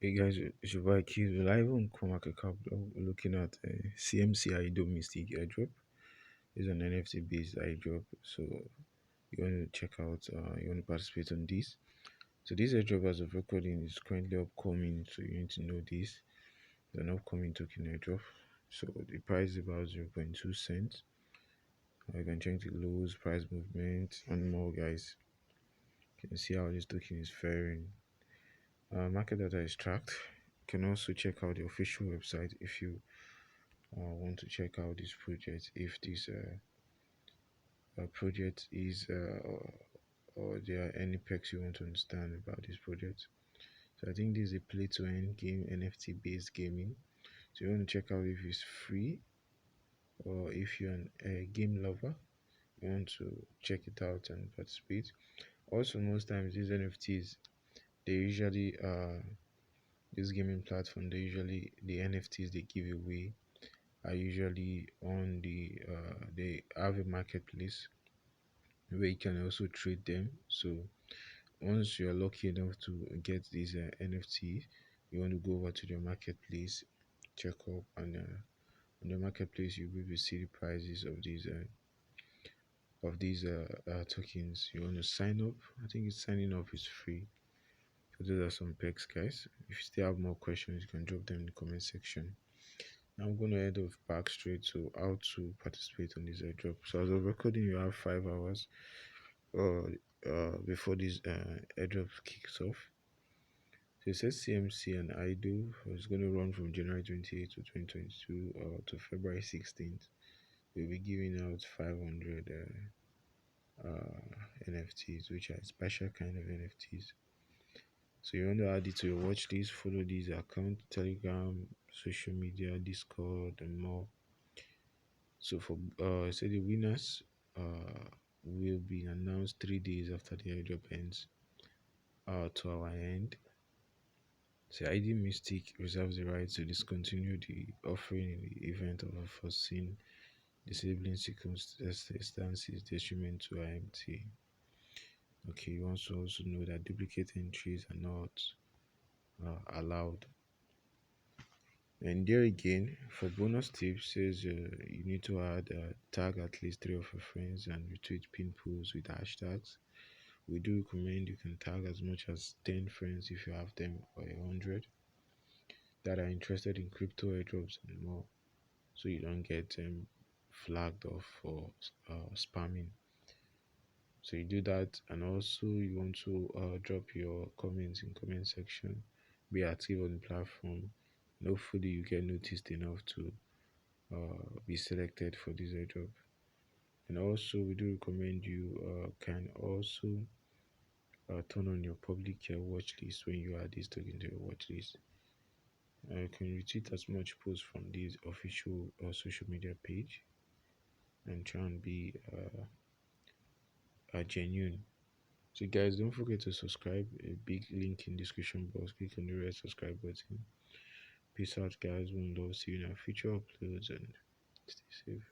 Hey guys, it's your boy Keith. We're live on CoinMarketCap. We're looking at CMC domestic airdrop. It's an NFT based airdrop. So you want to check out, you want to participate on this. So this airdrop as of recording is currently upcoming. So you need to know this. It's an upcoming token airdrop. So the price is about 0.2 cents. You can check the lows, price movement, and more, guys. You can see how this token is faring. Market data is tracked. You can also check out the official website if you want to check out this project, if this project is or there are any perks you want to understand about this project. So I think this is a play to earn game, NFT based gaming. So you want to check out if it's free, or if you're a game lover, you want to check it out and participate. Also, most times these NFTs, they usually this gaming platform, the NFTs they give away are usually on they have a marketplace where you can also trade them. So once you're lucky enough to get these NFT, you want to go over to the marketplace, check up, and on the marketplace you will see the prices of these tokens. You want to sign up. I think it's signing up is free. So those are some perks, guys. If you still have more questions, you can drop them in the comment section. Now I'm going to head off back straight to how to participate on this airdrop. So as of recording, you have 5 hours before this airdrop kicks off. So it says CMC and IDO. It's going to run from January 28th to 2022 to February 16th. We'll be giving out 500 NFTs, which are special kind of NFTs. So you want to add it to your watch list, follow these accounts, Telegram, social media, Discord, and more. So for say the winners will be announced 3 days after the airdrop ends to our end. So ID Mystic reserves the right to discontinue the offering in the event of unforeseen disabling circumstances detriment to IMT. Okay, you also know that duplicate entries are not allowed. And there again, for bonus tips, says you need to add tag at least 3 of your friends and retweet pin posts with hashtags. We do recommend you can tag as much as 10 friends if you have them, or 100 that are interested in crypto airdrops and more, so you don't get flagged off for spamming. So you do that, and also you want to drop your comments in comment section, be active on the platform, and hopefully you get noticed enough to be selected for this airdrop. And also we do recommend you can also turn on your public watch list when you add this token to your watch list. You can retweet as much posts from this official social media page and try and be genuine. So guys, don't forget to subscribe. A big link in description box. Click on the red subscribe button. Peace out, guys. One love. See you in our future uploads, and stay safe.